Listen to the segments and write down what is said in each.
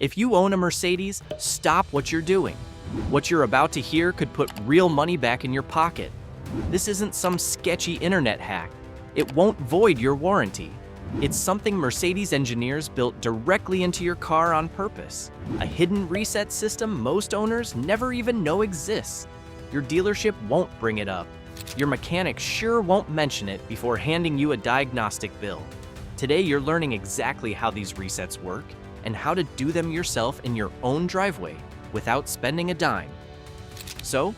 If you own a Mercedes, stop what you're doing. What you're about to hear could put real money back in your pocket. This isn't some sketchy internet hack. It won't void your warranty. It's something Mercedes engineers built directly into your car on purpose. A hidden reset system most owners never even know exists. Your dealership won't bring it up. Your mechanic sure won't mention it before handing you a diagnostic bill. Today, you're learning exactly how these resets work and how to do them yourself in your own driveway without spending a dime. So,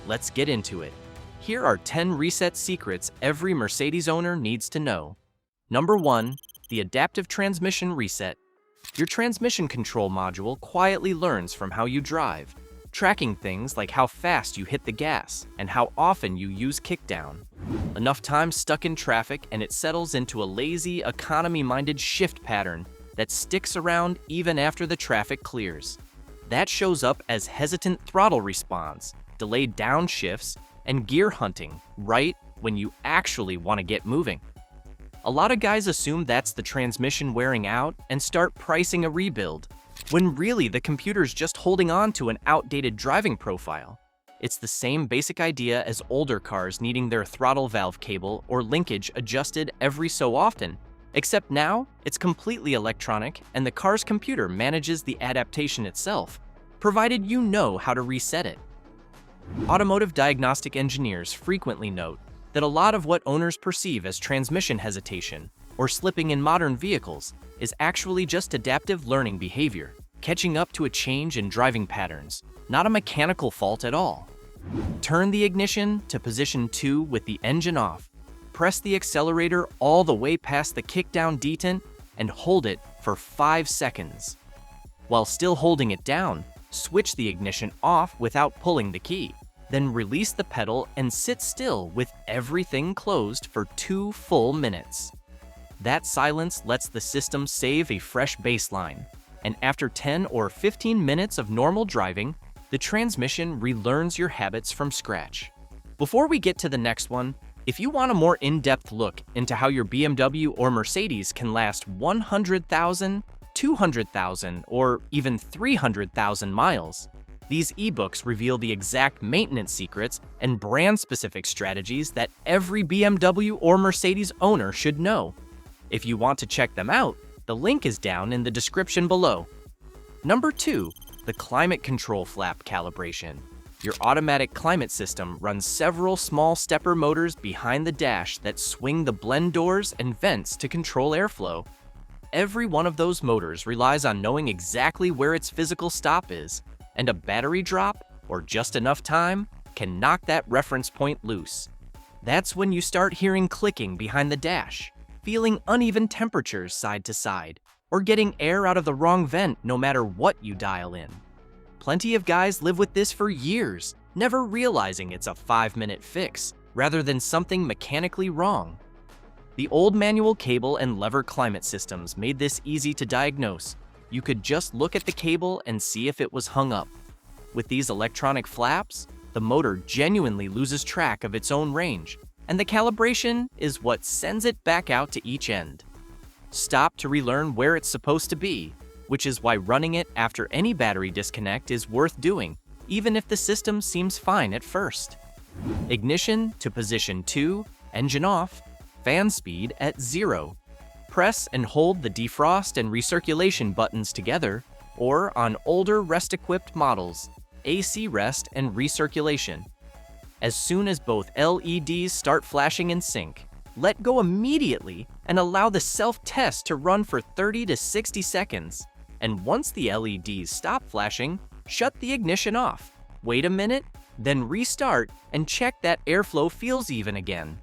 let's get into it. Here are 10 reset secrets every Mercedes owner needs to know. Number 1, the adaptive transmission reset. Your transmission control module quietly learns from how you drive, tracking things like how fast you hit the gas and how often you use kickdown. Enough time stuck in traffic and it settles into a lazy, economy-minded shift pattern that sticks around even after the traffic clears. That shows up as hesitant throttle response, delayed downshifts, and gear hunting right when you actually want to get moving. A lot of guys assume that's the transmission wearing out and start pricing a rebuild, when really the computer's just holding on to an outdated driving profile. It's the same basic idea as older cars needing their throttle valve cable or linkage adjusted every so often, except now it's completely electronic and the car's computer manages the adaptation itself, provided you know how to reset it. Automotive diagnostic engineers frequently note that a lot of what owners perceive as transmission hesitation or slipping in modern vehicles is actually just adaptive learning behavior, catching up to a change in driving patterns, not a mechanical fault at all. Turn the ignition to position 2 with the engine off. Press the accelerator all the way past the kickdown detent and hold it for 5 seconds. While still holding it down, switch the ignition off without pulling the key. Then release the pedal and sit still with everything closed for 2 full minutes. That silence lets the system save a fresh baseline, and after 10 or 15 minutes of normal driving, the transmission relearns your habits from scratch. Before we get to the next one, if you want a more in-depth look into how your BMW or Mercedes can last 100,000, 200,000, or even 300,000 miles, these ebooks reveal the exact maintenance secrets and brand-specific strategies that every BMW or Mercedes owner should know. If you want to check them out, the link is down in the description below. Number 2, the climate control flap calibration. Your automatic climate system runs several small stepper motors behind the dash that swing the blend doors and vents to control airflow. Every one of those motors relies on knowing exactly where its physical stop is, and a battery drop, or just enough time, can knock that reference point loose. That's when you start hearing clicking behind the dash, feeling uneven temperatures side to side, or getting air out of the wrong vent no matter what you dial in. Plenty of guys live with this for years, never realizing it's a 5-minute fix, rather than something mechanically wrong. The old manual cable and lever climate systems made this easy to diagnose. You could just look at the cable and see if it was hung up. With these electronic flaps, the motor genuinely loses track of its own range, and the calibration is what sends it back out to each end. Stop to relearn where it's supposed to be, which is why running it after any battery disconnect is worth doing, even if the system seems fine at first. Ignition to position 2, engine off, fan speed at 0. Press and hold the defrost and recirculation buttons together, or on older rest-equipped models, AC rest and recirculation. As soon as both LEDs start flashing in sync, let go immediately and allow the self-test to run for 30 to 60 seconds. And once the LEDs stop flashing, shut the ignition off. Wait a minute, then restart and check that airflow feels even again.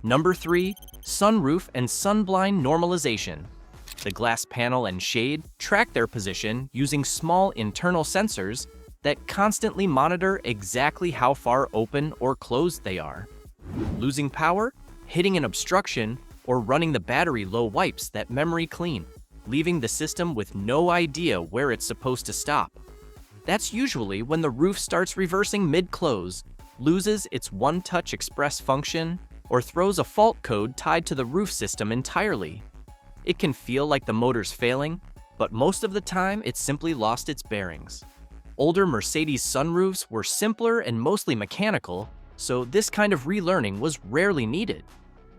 Number 3, sunroof and sunblind normalization. The glass panel and shade track their position using small internal sensors that constantly monitor exactly how far open or closed they are. Losing power, hitting an obstruction, or running the battery low wipes that memory clean, leaving the system with no idea where it's supposed to stop. That's usually when the roof starts reversing mid-close, loses its one-touch express function, or throws a fault code tied to the roof system entirely. It can feel like the motor's failing, but most of the time it simply lost its bearings. Older Mercedes sunroofs were simpler and mostly mechanical, so this kind of relearning was rarely needed.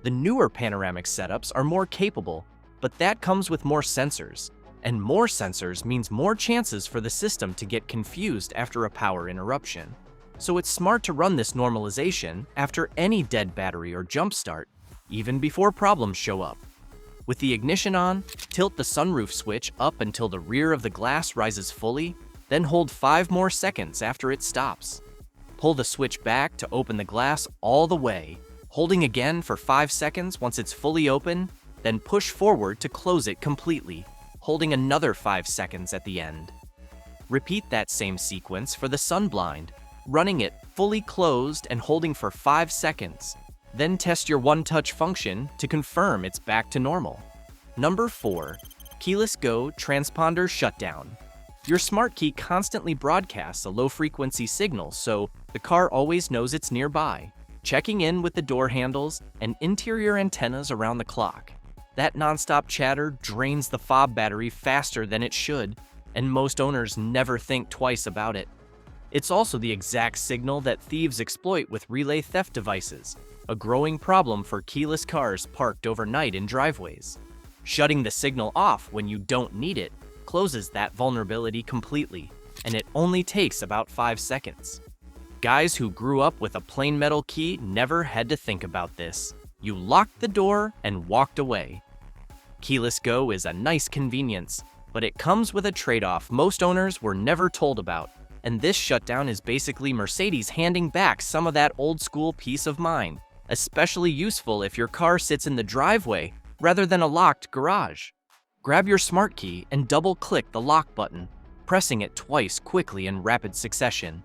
The newer panoramic setups are more capable, but that comes with more sensors, and more sensors means more chances for the system to get confused after a power interruption. So it's smart to run this normalization after any dead battery or jump start, even before problems show up. With the ignition on, tilt the sunroof switch up until the rear of the glass rises fully, then hold 5 more seconds after it stops. Pull the switch back to open the glass all the way, holding again for 5 seconds once it's fully open, then push forward to close it completely, holding another 5 seconds at the end. Repeat that same sequence for the sunblind, running it fully closed and holding for 5 seconds. Then test your one-touch function to confirm it's back to normal. Number 4. Keyless Go Transponder Shutdown. Your smart key constantly broadcasts a low-frequency signal, so the car always knows it's nearby, checking in with the door handles and interior antennas around the clock. That nonstop chatter drains the fob battery faster than it should, and most owners never think twice about it. It's also the exact signal that thieves exploit with relay theft devices, a growing problem for keyless cars parked overnight in driveways. Shutting the signal off when you don't need it closes that vulnerability completely, and it only takes about 5 seconds. Guys who grew up with a plain metal key never had to think about this. You locked the door and walked away. Keyless Go is a nice convenience, but it comes with a trade-off most owners were never told about, and this shutdown is basically Mercedes handing back some of that old-school peace of mind, especially useful if your car sits in the driveway rather than a locked garage. Grab your smart key and double-click the lock button, pressing it twice quickly in rapid succession.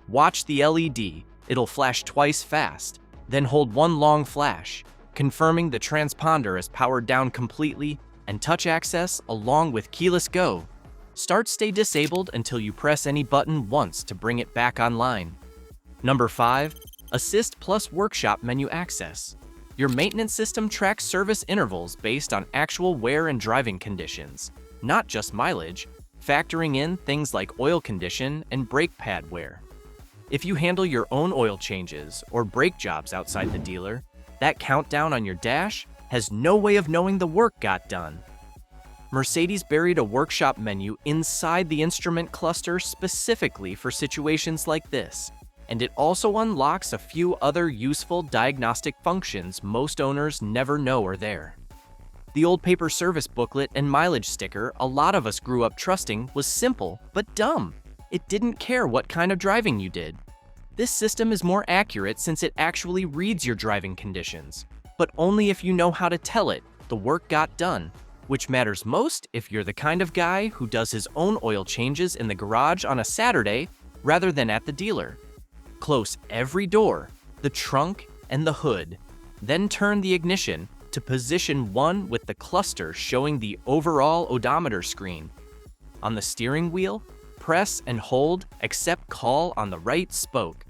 Watch the LED, it'll flash twice fast, then hold one long flash, confirming the transponder is powered down completely, and touch access along with Keyless Go. Start stay disabled until you press any button once to bring it back online. Number 5. Assyst Plus Workshop Menu Access. Your maintenance system tracks service intervals based on actual wear and driving conditions, not just mileage, factoring in things like oil condition and brake pad wear. If you handle your own oil changes or brake jobs outside the dealer, that countdown on your dash has no way of knowing the work got done. Mercedes buried a workshop menu inside the instrument cluster specifically for situations like this, and it also unlocks a few other useful diagnostic functions most owners never know are there. The old paper service booklet and mileage sticker a lot of us grew up trusting was simple but dumb. It didn't care what kind of driving you did. This system is more accurate since it actually reads your driving conditions, but only if you know how to tell it the work got done, which matters most if you're the kind of guy who does his own oil changes in the garage on a Saturday rather than at the dealer. Close every door, the trunk, and the hood. Then turn the ignition to position 1 with the cluster showing the overall odometer screen. On the steering wheel, press and hold accept call on the right spoke,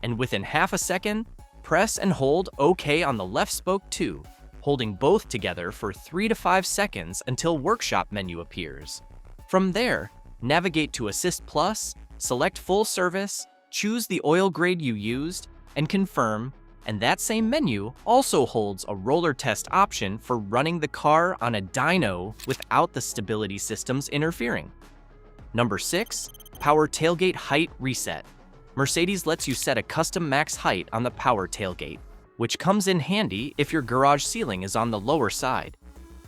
and within half a second, press and hold OK on the left spoke too, holding both together for 3 to 5 seconds until workshop menu appears. From there, navigate to Assyst Plus, select full service, choose the oil grade you used, and confirm, and that same menu also holds a roller test option for running the car on a dyno without the stability systems interfering. Number 6. Power Tailgate Height Reset. Mercedes lets you set a custom max height on the power tailgate, which comes in handy if your garage ceiling is on the lower side.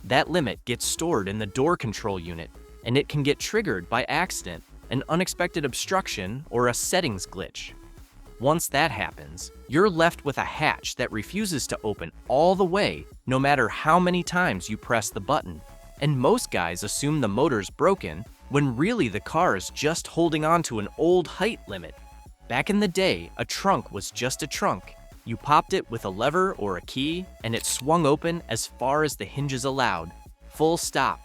That limit gets stored in the door control unit, and it can get triggered by accident, an unexpected obstruction, or a settings glitch. Once that happens, you're left with a hatch that refuses to open all the way, no matter how many times you press the button. And most guys assume the motor's broken, when really the car is just holding on to an old height limit. Back in the day, a trunk was just a trunk. You popped it with a lever or a key, and it swung open as far as the hinges allowed. Full stop.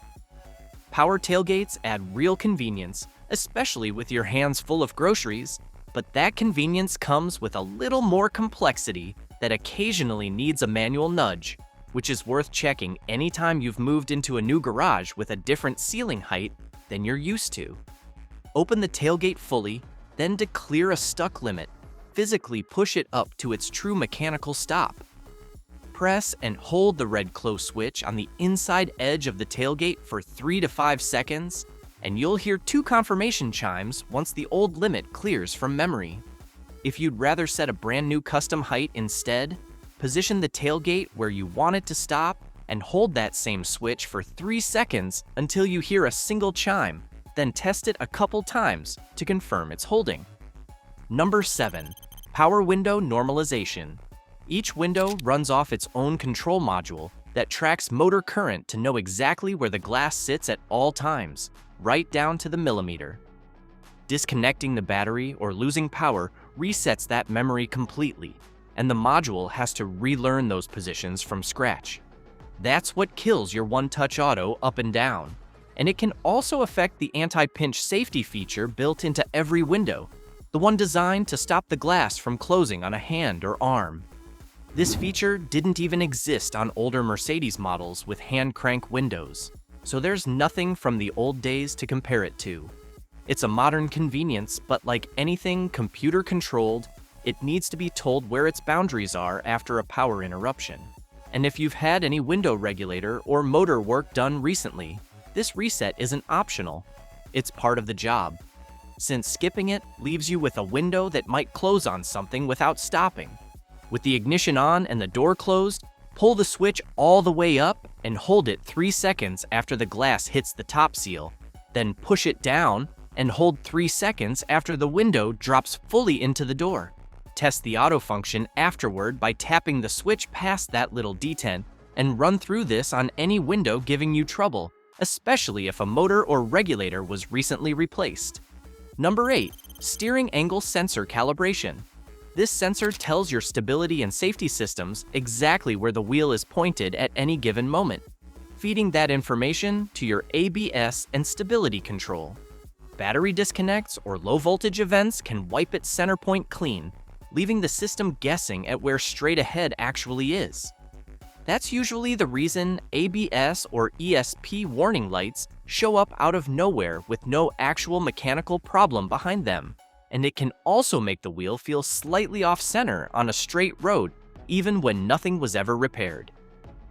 Power tailgates add real convenience, especially with your hands full of groceries, but that convenience comes with a little more complexity that occasionally needs a manual nudge. which is worth checking anytime you've moved into a new garage with a different ceiling height than you're used to. Open the tailgate fully, then to clear a stuck limit, physically push it up to its true mechanical stop. Press and hold the red close switch on the inside edge of the tailgate for 3 to 5 seconds, and you'll hear 2 confirmation chimes once the old limit clears from memory. If you'd rather set a brand new custom height instead, position the tailgate where you want it to stop and hold that same switch for 3 seconds until you hear a single chime, then test it a couple times to confirm it's holding. Number 7. Power window normalization. Each window runs off its own control module that tracks motor current to know exactly where the glass sits at all times, right down to the millimeter. Disconnecting the battery or losing power resets that memory completely, and the module has to relearn those positions from scratch. That's what kills your one-touch auto up and down, and it can also affect the anti-pinch safety feature built into every window, the one designed to stop the glass from closing on a hand or arm. This feature didn't even exist on older Mercedes models with hand crank windows, so there's nothing from the old days to compare it to. It's a modern convenience, but like anything computer-controlled, it needs to be told where its boundaries are after a power interruption. And if you've had any window regulator or motor work done recently, this reset isn't optional. It's part of the job, since skipping it leaves you with a window that might close on something without stopping. With the ignition on and the door closed, pull the switch all the way up and hold it 3 seconds after the glass hits the top seal, then push it down and hold 3 seconds after the window drops fully into the door. Test the auto function afterward by tapping the switch past that little detent and run through this on any window giving you trouble, especially if a motor or regulator was recently replaced. Number 8. Steering angle sensor calibration. This sensor tells your stability and safety systems exactly where the wheel is pointed at any given moment, feeding that information to your ABS and stability control. Battery disconnects or low voltage events can wipe its center point clean, leaving the system guessing at where straight ahead actually is. That's usually the reason ABS or ESP warning lights show up out of nowhere with no actual mechanical problem behind them, and it can also make the wheel feel slightly off-center on a straight road, even when nothing was ever repaired.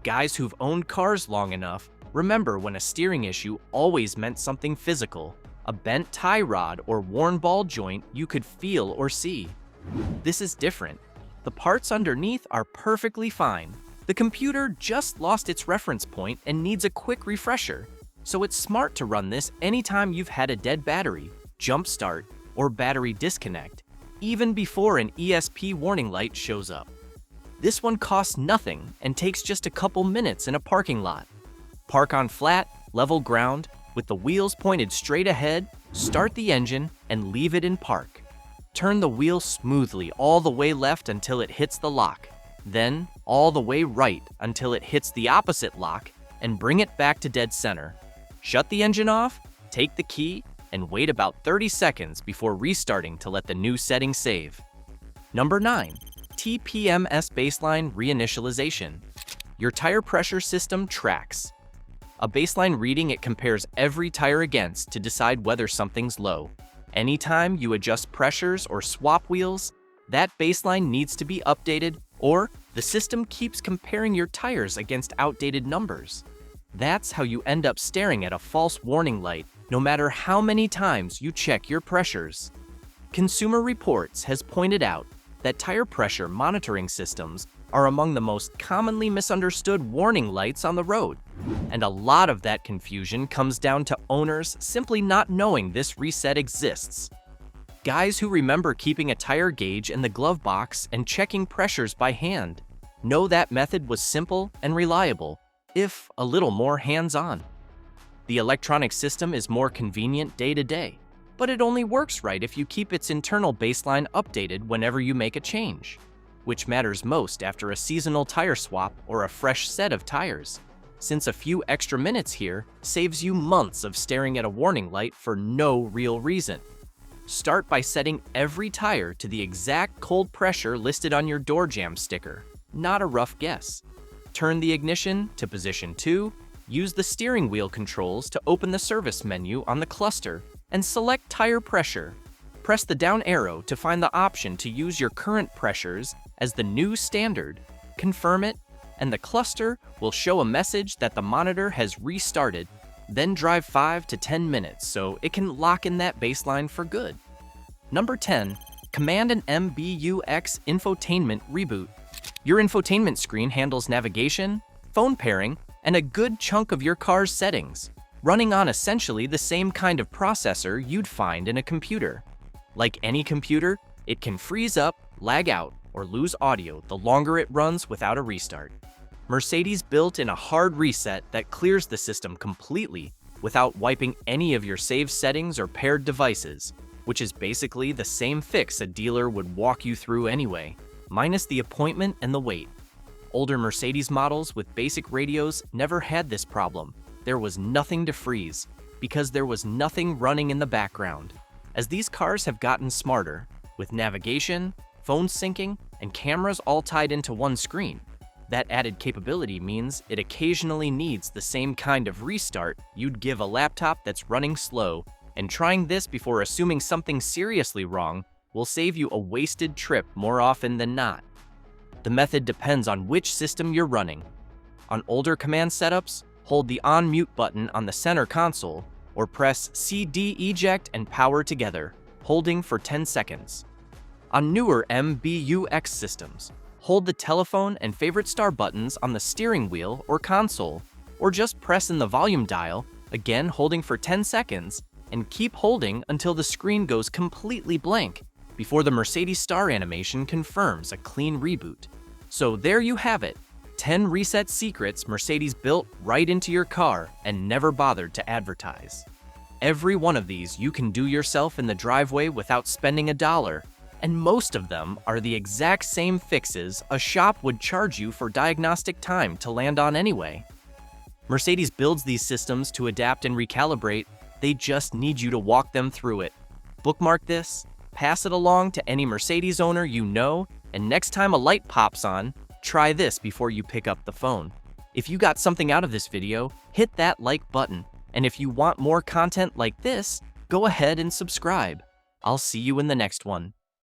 Guys who've owned cars long enough remember when a steering issue always meant something physical, a bent tie rod or worn ball joint you could feel or see. This is different. The parts underneath are perfectly fine. The computer just lost its reference point and needs a quick refresher, so it's smart to run this anytime you've had a dead battery, jump start, or battery disconnect, even before an ESP warning light shows up. This one costs nothing and takes just a couple minutes in a parking lot. Park on flat, level ground, with the wheels pointed straight ahead, start the engine, and leave it in park. Turn the wheel smoothly all the way left until it hits the lock, then all the way right until it hits the opposite lock, and bring it back to dead center. Shut the engine off, take the key, and wait about 30 seconds before restarting to let the new setting save. Number 9. TPMS baseline reinitialization. Your tire pressure system tracks. A baseline reading it compares every tire against to decide whether something's low. Anytime you adjust pressures or swap wheels, that baseline needs to be updated, or the system keeps comparing your tires against outdated numbers. That's how you end up staring at a false warning light no matter how many times you check your pressures. Consumer Reports has pointed out that tire pressure monitoring systems are among the most commonly misunderstood warning lights on the road, and a lot of that confusion comes down to owners simply not knowing this reset exists. Guys who remember keeping a tire gauge in the glove box and checking pressures by hand know that method was simple and reliable, if a little more hands-on. The electronic system is more convenient day to day, but it only works right if you keep its internal baseline updated whenever you make a change, which matters most after a seasonal tire swap or a fresh set of tires, since a few extra minutes here saves you months of staring at a warning light for no real reason. Start by setting every tire to the exact cold pressure listed on your door jamb sticker, not a rough guess. turn the ignition to position 2, use the steering wheel controls to open the service menu on the cluster, and select tire pressure. Press the down arrow to find the option to use your current pressures as the new standard. Confirm it, and the cluster will show a message that the monitor has restarted. Then drive 5 to 10 minutes so it can lock in that baseline for good. Number 10. Command and MBUX Infotainment Reboot. Your infotainment screen handles navigation, phone pairing, and a good chunk of your car's settings, running on essentially the same kind of processor you'd find in a computer. Like any computer, it can freeze up, lag out, or lose audio the longer it runs without a restart. Mercedes built in a hard reset that clears the system completely without wiping any of your saved settings or paired devices, which is basically the same fix a dealer would walk you through anyway, minus the appointment and the wait. Older Mercedes models with basic radios never had this problem. There was nothing to freeze, because there was nothing running in the background. As these cars have gotten smarter, with navigation, phone syncing, and cameras all tied into one screen, that added capability means it occasionally needs the same kind of restart you'd give a laptop that's running slow, and trying this before assuming something seriously wrong will save you a wasted trip more often than not. The method depends on which system you're running. On older command setups, hold the on-mute button on the center console or press CD eject and power together, holding for 10 seconds. On newer MBUX systems, hold the telephone and favorite star buttons on the steering wheel or console, or just press in the volume dial, again holding for 10 seconds, and keep holding until the screen goes completely blank before the Mercedes star animation confirms a clean reboot. So there you have it, 10 reset secrets Mercedes built right into your car and never bothered to advertise. Every one of these you can do yourself in the driveway without spending $1, and most of them are the exact same fixes a shop would charge you for diagnostic time to land on anyway. Mercedes builds these systems to adapt and recalibrate. They just need you to walk them through it. Bookmark this, pass it along to any Mercedes owner you know, and next time a light pops on, try this before you pick up the phone. If you got something out of this video, hit that like button, and if you want more content like this, go ahead and subscribe. I'll see you in the next one.